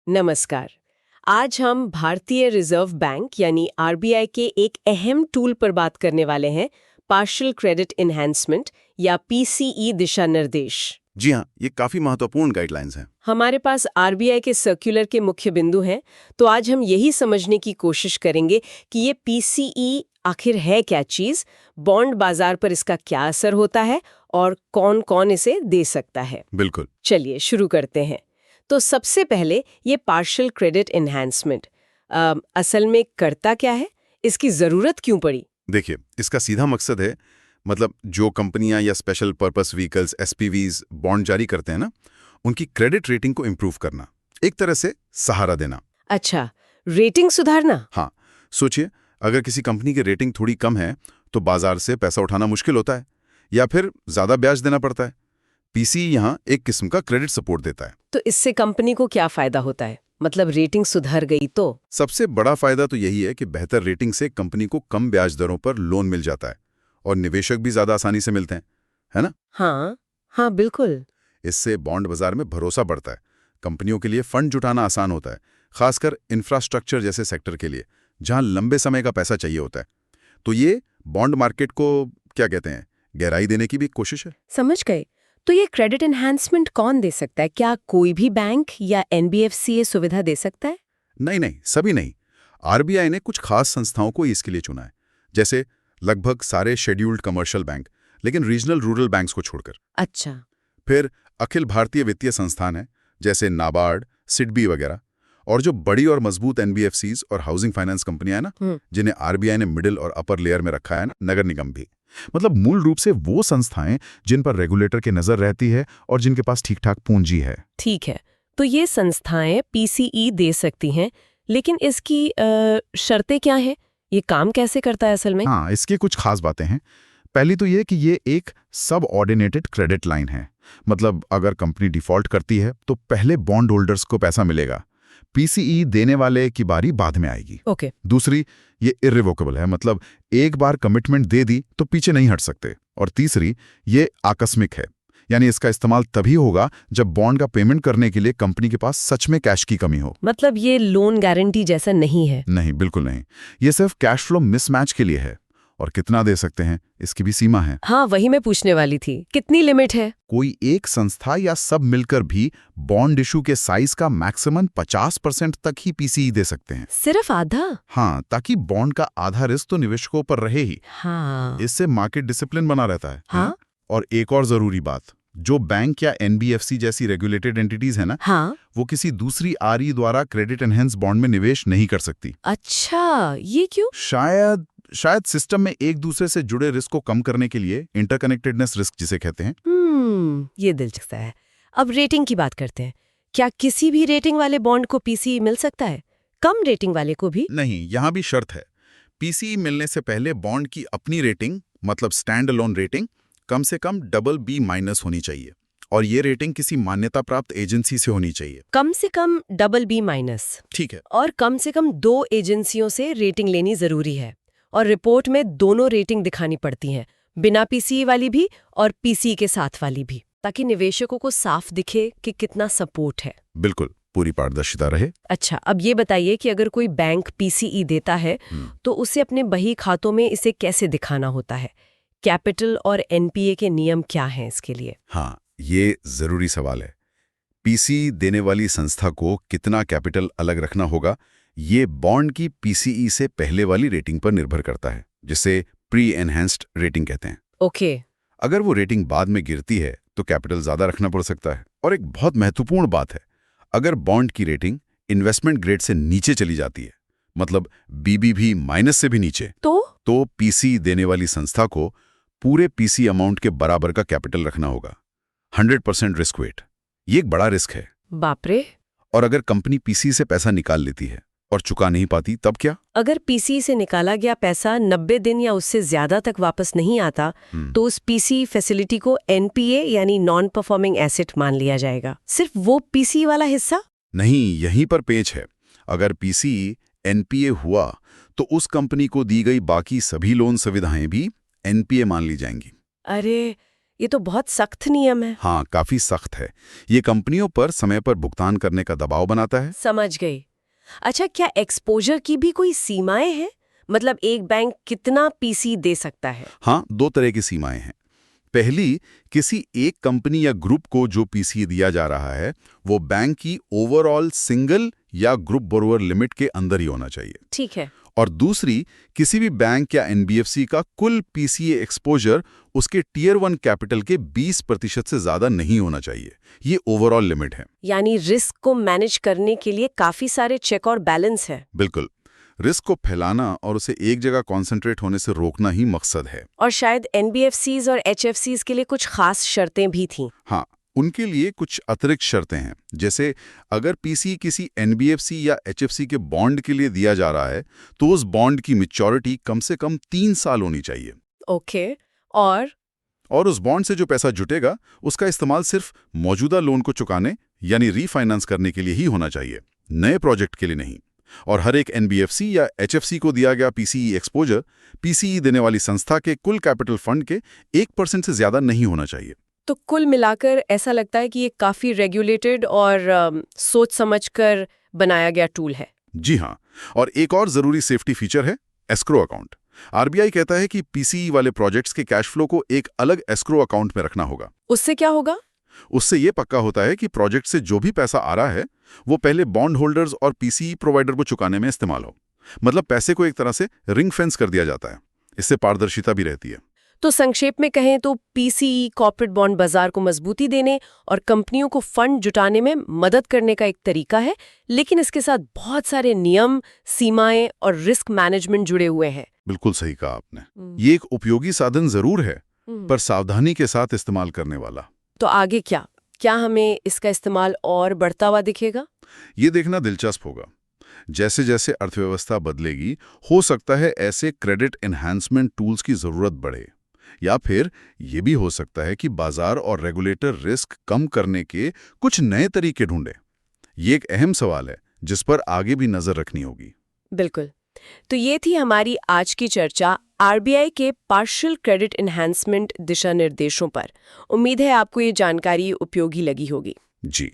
नमस्कार। आज हम भारतीय रिजर्व बैंक यानी आरबीआई के एक अहम टूल पर बात करने वाले हैं, पार्शियल क्रेडिट एनहांसमेंट या पीसीई दिशा निर्देश। जी हाँ, ये काफी महत्वपूर्ण गाइडलाइंस हैं। हमारे पास आरबीआई के सर्कुलर के मुख्य बिंदु हैं, तो आज हम यही समझने की कोशिश करेंगे कि ये पीसीई आखिर है क्या चीज, बॉन्ड बाजार पर इसका क्या असर होता है और कौन कौन इसे दे सकता है। बिल्कुल। चलिए शुरू करते हैं। तो सबसे पहले ये पार्शियल क्रेडिट एनहांसमेंट असल में करता क्या है, इसकी जरूरत क्यों पड़ी? देखिए, इसका सीधा मकसद है, मतलब जो कंपनियां या स्पेशल पर्पस व्हीकल्स एसपीवीज बॉन्ड जारी करते हैं ना, उनकी क्रेडिट रेटिंग को इम्प्रूव करना, एक तरह से सहारा देना। अच्छा, रेटिंग सुधारना। हाँ, सोचिए, अगर किसी कंपनी की रेटिंग थोड़ी कम है तो बाजार से पैसा उठाना मुश्किल होता है या फिर ज्यादा ब्याज देना पड़ता है। पीसीई यहाँ एक किस्म का क्रेडिट सपोर्ट देता है। तो इससे कंपनी को क्या फायदा होता है? मतलब रेटिंग सुधर गई तो? सबसे बड़ा फायदा तो यही है कि बेहतर रेटिंग से कंपनी को कम ब्याज दरों पर लोन मिल जाता है और निवेशक भी ज्यादा आसानी से मिलते हैं, है ना? हाँ हाँ, बिल्कुल। इससे बॉन्ड बाजार में भरोसा बढ़ता है, कंपनियों के लिए फंड जुटाना आसान होता है, खासकर इंफ्रास्ट्रक्चर जैसे सेक्टर के लिए जहां लंबे समय का पैसा चाहिए होता है। तो ये बॉन्ड मार्केट को क्या कहते हैं, गहराई देने की भी कोशिश है। समझ गए। तो ये क्रेडिट एनहांसमेंट कौन दे सकता है? क्या कोई भी बैंक या एनबीएफसी ये सुविधा दे सकता है? नहीं नहीं, सभी नहीं। आरबीआई ने कुछ खास संस्थाओं को इसके लिए चुना है, जैसे लगभग सारे शेड्यूल्ड कमर्शियल बैंक, लेकिन रीजनल रूरल बैंक्स को छोड़कर। अच्छा। फिर अखिल भारतीय वित्तीय संस्थान है, जैसे नाबार्ड, सिडबी वगैरह, और जो बड़ी और मजबूत एनबीएफसीज और हाउसिंग फाइनेंस कंपनियां हैं ना, जिन्हें आरबीआई ने मिडिल और अपर लेयर में रखा है ना, नगर निगम भी। मतलब मूल रूप से वो संस्थाएं जिन पर रेगुलेटर की नजर रहती है और जिनके पास ठीक ठाक पूंजी है। ठीक है, तो ये संस्थाएं पीसीई दे सकती हैं, लेकिन इसकी शर्तें क्या हैं? ये काम कैसे करता है असल में? हाँ, इसकी कुछ खास बातें हैं। पहली तो ये कि ये एक सब ऑर्डिनेटेड क्रेडिट लाइन है। मतलब अगर कंपनी डिफॉल्ट करती है तो पहले बॉन्ड होल्डर्स को पैसा मिलेगा, पीसीई देने वाले की बारी बाद में आएगी। ओके। दूसरी, ये इर्रिवोकेबल है, मतलब एक बार कमिटमेंट दे दी तो पीछे नहीं हट सकते। और तीसरी, ये आकस्मिक है, यानी इसका इस्तेमाल तभी होगा जब बॉन्ड का पेमेंट करने के लिए कंपनी के पास सच में कैश की कमी हो। मतलब ये लोन गारंटी जैसा नहीं है? नहीं, बिल्कुल नहीं। ये सिर्फ कैश फ्लो मिसमैच के लिए है। और कितना दे सकते हैं, इसकी भी सीमा है। हाँ, वही मैं पूछने वाली थी, कितनी लिमिट है? कोई एक संस्था या सब मिलकर भी बॉन्ड इशू के साइज का मैक्सिमम 50% तक ही पीसीई दे सकते हैं। सिर्फ आधा? हाँ, ताकि बॉन्ड का आधा रिस्क तो निवेशकों पर रहे ही। हाँ। इससे मार्केट डिसिप्लिन बना रहता है। हाँ? और एक और जरूरी बात, जो बैंक या एनबीएफसी जैसी रेगुलेटेड एंटिटीज है ना, हाँ? वो किसी दूसरी आरई द्वारा क्रेडिट एनहेंस बॉन्ड में निवेश नहीं कर सकती। अच्छा, ये क्यों? शायद सिस्टम में एक दूसरे से जुड़े रिस्क को कम करने के लिए, इंटरकनेक्टेडनेस रिस्क जिसे कहते हैं। ये दिलचस्प है। अब रेटिंग की बात करते हैं। क्या किसी भी रेटिंग वाले बॉन्ड को पीसीई मिल सकता है? कम रेटिंग वाले को भी? नहीं, यहाँ भी शर्त है। पीसीई मिलने से पहले बॉन्ड की अपनी रेटिंग, मतलब स्टैंड अलोन रेटिंग, कम से कम BB- होनी चाहिए। और ये रेटिंग किसी मान्यता प्राप्त एजेंसी से होनी चाहिए। कम से कम BB-। ठीक है। और कम से कम 2 एजेंसियों से रेटिंग लेनी जरूरी है। और रिपोर्ट में दोनों रेटिंग दिखानी पड़ती हैं, बिना पीसीई वाली भी और पीसीई के साथ वाली भी, ताकि निवेशकों को साफ दिखे कि कितना सपोर्ट है। बिल्कुल, पूरी पारदर्शिता रहे। अच्छा, अब ये बताइए कि अगर कोई बैंक पीसीई देता है तो उसे अपने बही खातों में इसे कैसे दिखाना होता है? कैपिटल और एनपीए के नियम क्या हैं इसके लिए? हाँ, ये जरूरी सवाल है। पीसीई देने वाली संस्था को कितना कैपिटल अलग रखना होगा, ये बॉन्ड की पीसीई से पहले वाली रेटिंग पर निर्भर करता है, जिसे प्री एनहेंस्ड रेटिंग कहते हैं। ओके। अगर वो रेटिंग बाद में गिरती है तो कैपिटल ज्यादा रखना पड़ सकता है। और एक बहुत महत्वपूर्ण बात है, अगर बॉन्ड की रेटिंग इन्वेस्टमेंट ग्रेड से नीचे चली जाती है, मतलब BBB- से भी नीचे, तो पीसी देने वाली संस्था को पूरे पीसी अमाउंट के बराबर का कैपिटल रखना होगा, 100% रिस्क वेट। ये एक बड़ा रिस्क है। बाप रे। और अगर कंपनी पीसी से पैसा निकाल लेती है और चुका नहीं पाती, तब क्या? अगर पीसी से निकाला गया पैसा 90 दिन या उससे ज्यादा तक वापस नहीं आता, तो उस पीसी फैसिलिटी को एनपीए यानी नॉन परफॉर्मिंग एसेट मान लिया जाएगा। सिर्फ वो पीसी वाला हिस्सा? नहीं, यहीं पर पेच है। अगर पीसी एनपीए हुआ तो उस कंपनी को दी गई बाकी सभी लोन सुविधाएं भी एनपीए मान ली जाएंगी। अरे, ये तो बहुत सख्त नियम है। हाँ, काफी सख्त है। ये कंपनियों पर समय पर भुगतान करने का दबाव बनाता है। समझ गई। अच्छा, क्या एक्सपोजर की भी कोई सीमाएं हैं? मतलब एक बैंक कितना पीसी दे सकता है? हाँ, दो तरह की सीमाएं हैं। पहली, किसी एक कंपनी या ग्रुप को जो पीसी दिया जा रहा है वो बैंक की ओवरऑल सिंगल या ग्रुप बोरोवर लिमिट के अंदर ही होना चाहिए। ठीक है। और दूसरी, किसी भी बैंक या एनबीएफसी का कुल पीसीए एक्सपोजर उसके टियर 1 कैपिटल के 20% से ज्यादा नहीं होना चाहिए। ये ओवरऑल लिमिट है। यानी रिस्क को मैनेज करने के लिए काफी सारे चेक और बैलेंस है। बिल्कुल। रिस्क को फैलाना और उसे एक जगह कॉन्सेंट्रेट होने से रोकना ही मकसद है। और शायद एनबीएफसीज और एचएफसीज के लिए कुछ खास शर्तें भी थीं। हाँ, उनके लिए कुछ अतिरिक्त शर्तें हैं। जैसे अगर पीसी किसी एनबीएफसी या एचएफसी के बॉन्ड के लिए दिया जा रहा है तो उस बॉन्ड की मैच्योरिटी कम से कम 3 साल होनी चाहिए। ओके। और उस बॉन्ड से जो पैसा जुटेगा उसका इस्तेमाल सिर्फ मौजूदा लोन को चुकाने यानी रीफाइनेंस करने के लिए ही होना चाहिए, नए प्रोजेक्ट के लिए नहीं। और हर एक एनबीएफसी या एचएफसी को दिया गया पीसीई एक्सपोजर पीसीई देने वाली संस्था के कुल कैपिटल फंड के 1% से ज्यादा नहीं होना चाहिए। तो कुल मिलाकर ऐसा लगता है कि ये काफी रेगुलेटेड और सोच समझकर बनाया गया टूल है। जी हाँ, और एक और जरूरी सेफ्टी फीचर है एस्क्रो अकाउंट। आरबीआई कहता है कि पीसीई वाले प्रोजेक्ट्स के कैश फ्लो को एक अलग एस्क्रो अकाउंट में रखना होगा। उससे क्या होगा? उससे ये पक्का होता है कि प्रोजेक्ट से जो भी पैसा आ रहा है वो पहले बॉन्ड होल्डर्स और पीसीई प्रोवाइडर को चुकाने में इस्तेमाल हो। मतलब पैसे को एक तरह से रिंग फेंस कर दिया जाता है। इससे पारदर्शिता भी रहती है। तो संक्षेप में कहें तो पीसीई कॉर्पोरेट बॉन्ड बाजार को मजबूती देने और कंपनियों को फंड जुटाने में मदद करने का एक तरीका है, लेकिन इसके साथ बहुत सारे नियम, सीमाएं और रिस्क मैनेजमेंट जुड़े हुए हैं। बिल्कुल सही कहा आपने। ये एक उपयोगी साधन जरूर है, पर सावधानी के साथ इस्तेमाल करने वाला। तो आगे क्या? क्या हमें इसका इस्तेमाल और बढ़ता हुआ दिखेगा? ये देखना दिलचस्प होगा। जैसे जैसे अर्थव्यवस्था बदलेगी, हो सकता है ऐसे क्रेडिट एनहांसमेंट टूल्स की जरूरत बढ़े, या फिर ये भी हो सकता है कि बाजार और रेगुलेटर रिस्क कम करने के कुछ नए तरीके ढूंढे। ये एक अहम सवाल है जिस पर आगे भी नजर रखनी होगी। बिल्कुल। तो ये थी हमारी आज की चर्चा आरबीआई के पार्शियल क्रेडिट एनहांसमेंट दिशा निर्देशों पर। उम्मीद है आपको ये जानकारी उपयोगी लगी होगी। जी।